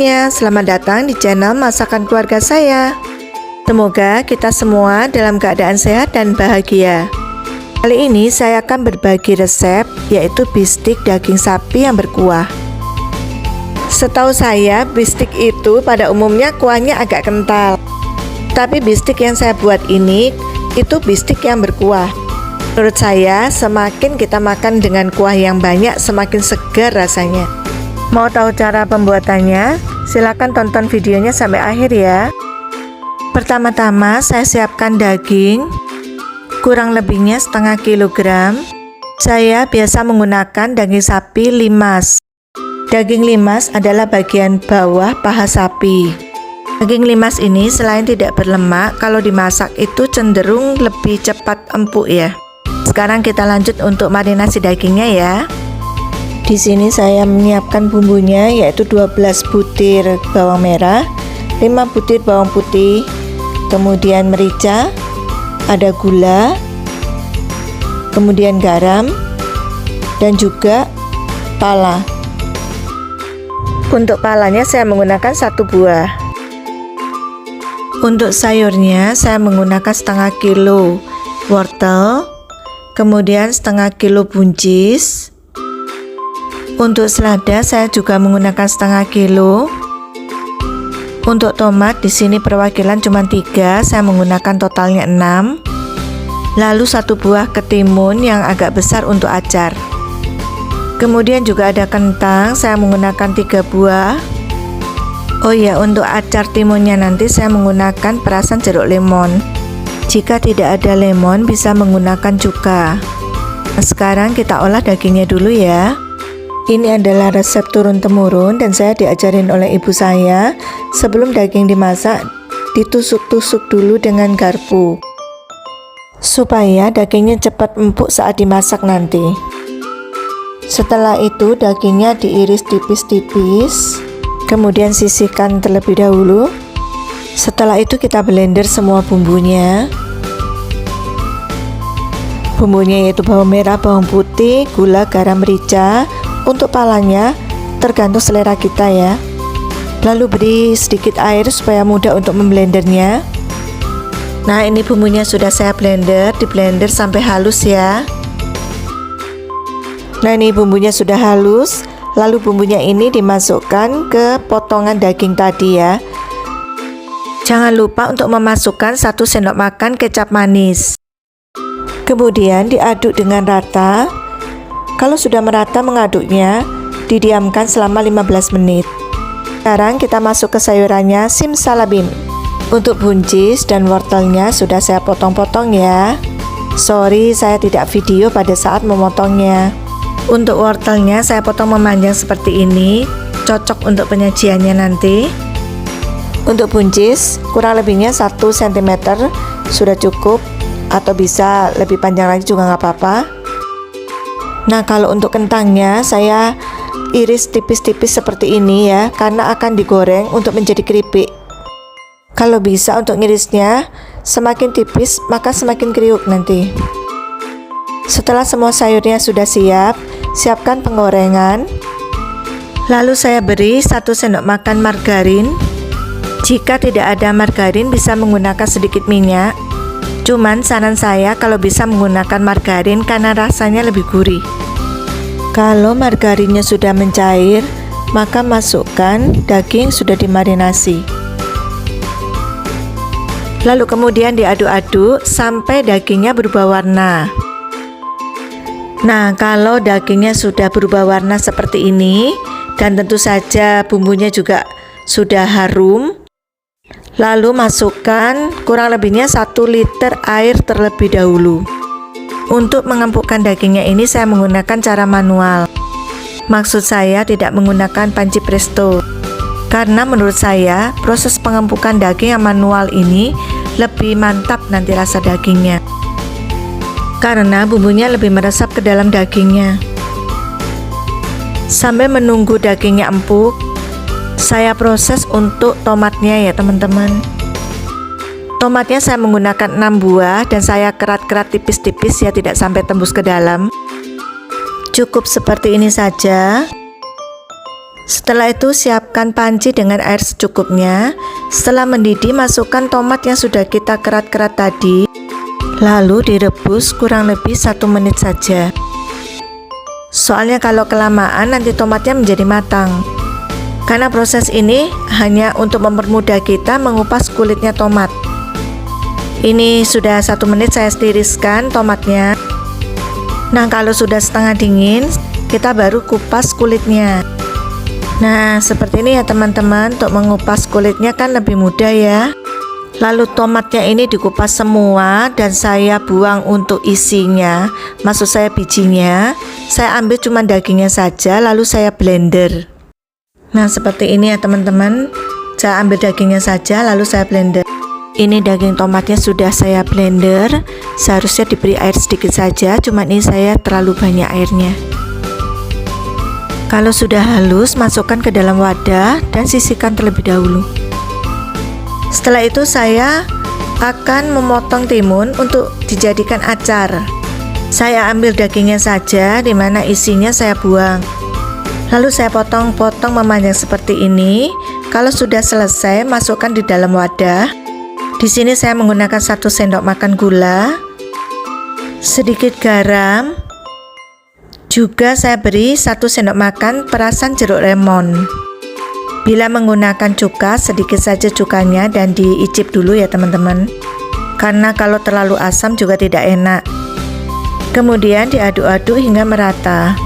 semuanya, selamat datang di channel Masakan Keluarga saya. Semoga kita semua dalam keadaan sehat dan bahagia. Kali ini saya akan berbagi resep, yaitu bistik daging sapi yang berkuah. Setahu saya, bistik itu pada umumnya kuahnya agak kental. Tapi bistik yang saya buat ini, itu bistik yang berkuah. Menurut saya, semakin kita makan dengan kuah yang banyak, semakin segar rasanya. Mau tahu cara pembuatannya? Silakan tonton videonya sampai akhir ya. Pertama-tama saya siapkan daging, kurang lebihnya setengah kilogram. Saya biasa menggunakan daging sapi limas. Daging limas adalah bagian bawah paha sapi. Daging limas ini selain tidak berlemak, kalau dimasak itu cenderung lebih cepat empuk ya. Sekarang kita lanjut untuk marinasi dagingnya ya. Di sini saya menyiapkan bumbunya, yaitu 12 butir bawang merah, 5 butir bawang putih, kemudian merica, ada gula, kemudian garam, dan juga pala. Untuk palanya saya menggunakan 1 buah. Untuk sayurnya saya menggunakan setengah kilo wortel, kemudian setengah kilo buncis. Untuk selada saya juga menggunakan setengah kilo. Untuk tomat di sini perwakilan cuma 3, saya menggunakan totalnya 6. Lalu 1 buah ketimun yang agak besar untuk acar. Kemudian juga ada kentang, saya menggunakan 3 buah. Oh ya, untuk acar timunnya nanti saya menggunakan perasan jeruk lemon. Jika tidak ada lemon bisa menggunakan cuka. Nah, sekarang kita olah dagingnya dulu ya. Ini adalah resep turun-temurun dan saya diajarin oleh ibu saya. Sebelum daging dimasak, ditusuk-tusuk dulu dengan garpu supaya dagingnya cepat empuk saat dimasak nanti. Setelah itu dagingnya diiris tipis-tipis, kemudian sisihkan terlebih dahulu. Setelah itu kita blender semua bumbunya. Bumbunya yaitu bawang merah, bawang putih, gula, garam, merica. Untuk palanya tergantung selera kita ya. Lalu beri sedikit air supaya mudah untuk memblendernya. Nah, ini bumbunya sudah saya blender, di blender sampai halus ya. Nah, ini bumbunya sudah halus. Lalu bumbunya ini dimasukkan ke potongan daging tadi ya. Jangan lupa untuk memasukkan 1 sendok makan kecap manis. Kemudian diaduk dengan rata. Kalau sudah merata mengaduknya, didiamkan selama 15 menit. Sekarang kita masuk ke sayurannya, simsalabim. Untuk buncis dan wortelnya sudah saya potong-potong ya. Sorry, saya tidak video pada saat memotongnya. Untuk wortelnya saya potong memanjang seperti ini, cocok untuk penyajiannya nanti. Untuk buncis, kurang lebihnya 1 cm sudah cukup, atau bisa lebih panjang lagi juga nggak apa-apa. Nah, kalau untuk kentangnya saya iris tipis-tipis seperti ini ya, karena akan digoreng untuk menjadi keripik. Kalau bisa untuk ngirisnya semakin tipis maka semakin kriuk nanti. Setelah semua sayurnya sudah siap, siapkan penggorengan. Lalu saya beri 1 sendok makan margarin. Jika tidak ada margarin bisa menggunakan sedikit minyak. Cuman saran saya kalau bisa menggunakan margarin karena rasanya lebih gurih. Kalau margarinnya sudah mencair, maka masukkan daging sudah dimarinasi. Lalu kemudian diaduk-aduk sampai dagingnya berubah warna. Nah, kalau dagingnya sudah berubah warna seperti ini dan tentu saja bumbunya juga sudah harum, lalu masukkan kurang lebihnya 1 liter air terlebih dahulu. Untuk mengempukkan dagingnya ini saya menggunakan cara manual. Maksud saya tidak menggunakan panci presto. Karena menurut saya proses pengempukan daging yang manual ini lebih mantap nanti rasa dagingnya. Karena bumbunya lebih meresap ke dalam dagingnya. Sambil menunggu dagingnya empuk, saya proses untuk tomatnya ya teman-teman. Tomatnya saya menggunakan 6 buah dan saya kerat-kerat tipis-tipis ya, tidak sampai tembus ke dalam. Cukup seperti ini saja. Setelah itu siapkan panci dengan air secukupnya. Setelah mendidih, masukkan tomat yang sudah kita kerat-kerat tadi. Lalu direbus kurang lebih 1 menit saja. Soalnya kalau kelamaan nanti tomatnya menjadi matang. Karena proses ini hanya untuk mempermudah kita mengupas kulitnya tomat. Ini sudah 1 menit saya tiriskan tomatnya. Nah, kalau sudah setengah dingin, kita baru kupas kulitnya. Nah, seperti ini ya teman-teman. Untuk mengupas kulitnya kan lebih mudah ya. Lalu tomatnya ini dikupas semua dan saya buang untuk isinya. Maksud saya bijinya. Saya ambil cuma dagingnya saja, lalu saya blender. Nah, seperti ini ya teman-teman. Saya ambil dagingnya saja, lalu saya blender. Ini daging tomatnya sudah saya blender. Seharusnya diberi air sedikit saja, cuma ini saya terlalu banyak airnya. Kalau sudah halus, masukkan ke dalam wadah dan sisihkan terlebih dahulu. Setelah itu saya akan memotong timun untuk dijadikan acar. Saya ambil dagingnya saja, dimana isinya saya buang. Lalu saya potong-potong memanjang seperti ini. Kalau sudah selesai, masukkan di dalam wadah. Di sini saya menggunakan 1 sendok makan gula, sedikit garam. Juga saya beri 1 sendok makan perasan jeruk lemon. Bila menggunakan cuka, sedikit saja cukanya dan diicip dulu ya teman-teman. Karena kalau terlalu asam juga tidak enak. Kemudian diaduk-aduk hingga merata.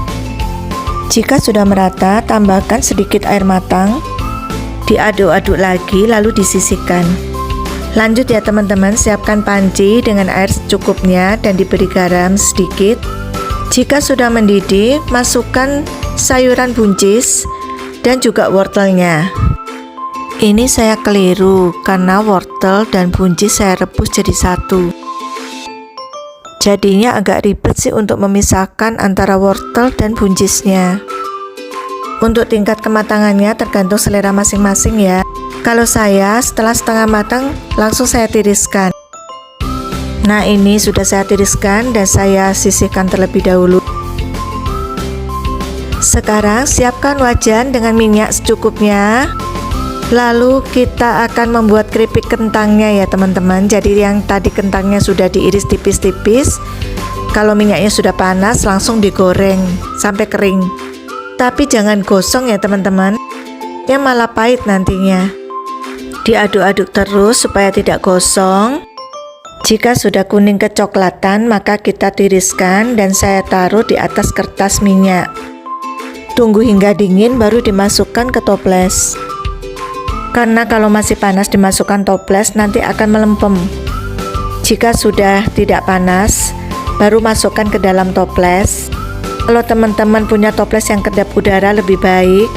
Jika sudah merata, tambahkan sedikit air matang. Diaduk-aduk lagi lalu disisihkan. Lanjut ya teman-teman, siapkan panci dengan air secukupnya dan diberi garam sedikit. Jika sudah mendidih, masukkan sayuran buncis dan juga wortelnya. Ini saya keliru karena wortel dan buncis saya rebus jadi satu. Jadinya agak ribet sih untuk memisahkan antara wortel dan buncisnya. Untuk tingkat kematangannya tergantung selera masing-masing ya. Kalau saya setelah setengah matang langsung saya tiriskan. Nah, ini sudah saya tiriskan dan saya sisihkan terlebih dahulu. Sekarang siapkan wajan dengan minyak secukupnya. Lalu kita akan membuat keripik kentangnya ya teman-teman. Jadi yang tadi kentangnya sudah diiris tipis-tipis. Kalau minyaknya sudah panas langsung digoreng sampai kering. Tapi jangan gosong ya teman-teman. Yang malah pahit nantinya. Diaduk-aduk terus supaya tidak gosong. Jika sudah kuning kecoklatan, maka kita tiriskan dan saya taruh di atas kertas minyak. Tunggu hingga dingin baru dimasukkan ke toples. Karena kalau masih panas dimasukkan toples nanti akan melempem. Jika sudah tidak panas, baru masukkan ke dalam toples. Kalau teman-teman punya toples yang kedap udara lebih baik.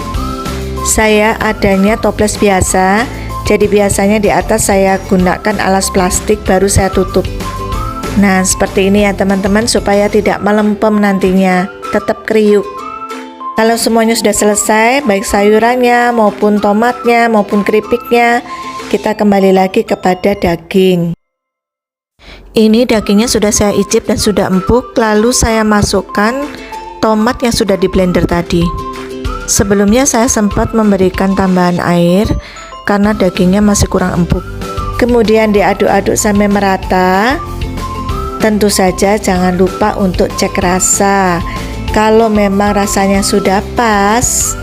Saya adanya toples biasa. Jadi biasanya di atas saya gunakan alas plastik baru saya tutup. Nah, seperti ini ya teman-teman supaya tidak melempem nantinya, tetap kriuk. Kalau semuanya sudah selesai, baik sayurannya maupun tomatnya maupun keripiknya, kita kembali lagi kepada daging. Ini dagingnya sudah saya icip dan sudah empuk, lalu saya masukkan tomat yang sudah di blender tadi. Sebelumnya saya sempat memberikan tambahan air karena dagingnya masih kurang empuk. Kemudian diaduk-aduk sampai merata. Tentu saja jangan lupa untuk cek rasa. Kalau memang rasanya sudah pas,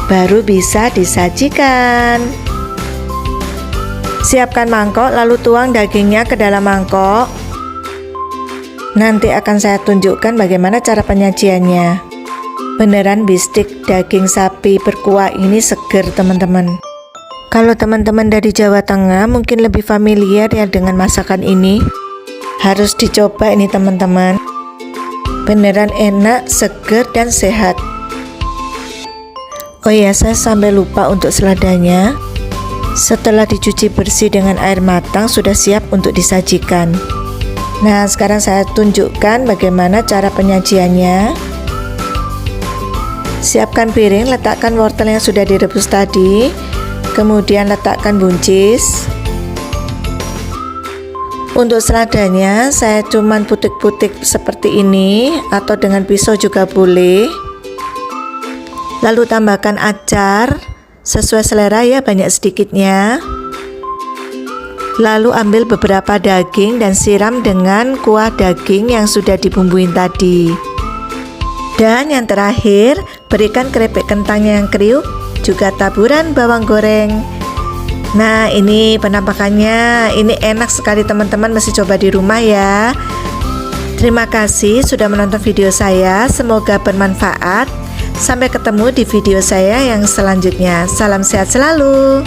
baru bisa disajikan. Siapkan mangkok lalu tuang dagingnya ke dalam mangkok. Nanti akan saya tunjukkan bagaimana cara penyajiannya. Beneran bistik daging sapi berkuah ini seger teman-teman. Kalau teman-teman dari Jawa Tengah mungkin lebih familiar ya dengan masakan ini. Harus dicoba ini teman-teman. Beneran enak, seger dan sehat. Oh ya, saya sampai lupa untuk seladanya. Setelah dicuci bersih dengan air matang sudah siap untuk disajikan. Nah, sekarang saya tunjukkan bagaimana cara penyajiannya. Siapkan piring, letakkan wortel yang sudah direbus tadi. Kemudian letakkan buncis. Untuk seladanya saya cuman putik-putik seperti ini atau dengan pisau juga boleh. Lalu tambahkan acar sesuai selera ya, banyak sedikitnya. Lalu ambil beberapa daging dan siram dengan kuah daging yang sudah dibumbuin tadi. Dan yang terakhir, berikan keripik kentang yang kriuk, juga taburan bawang goreng. Nah, ini penampakannya, ini enak sekali teman-teman, mesti coba di rumah ya. Terima kasih sudah menonton video saya, semoga bermanfaat. Sampai ketemu di video saya yang selanjutnya. Salam sehat selalu.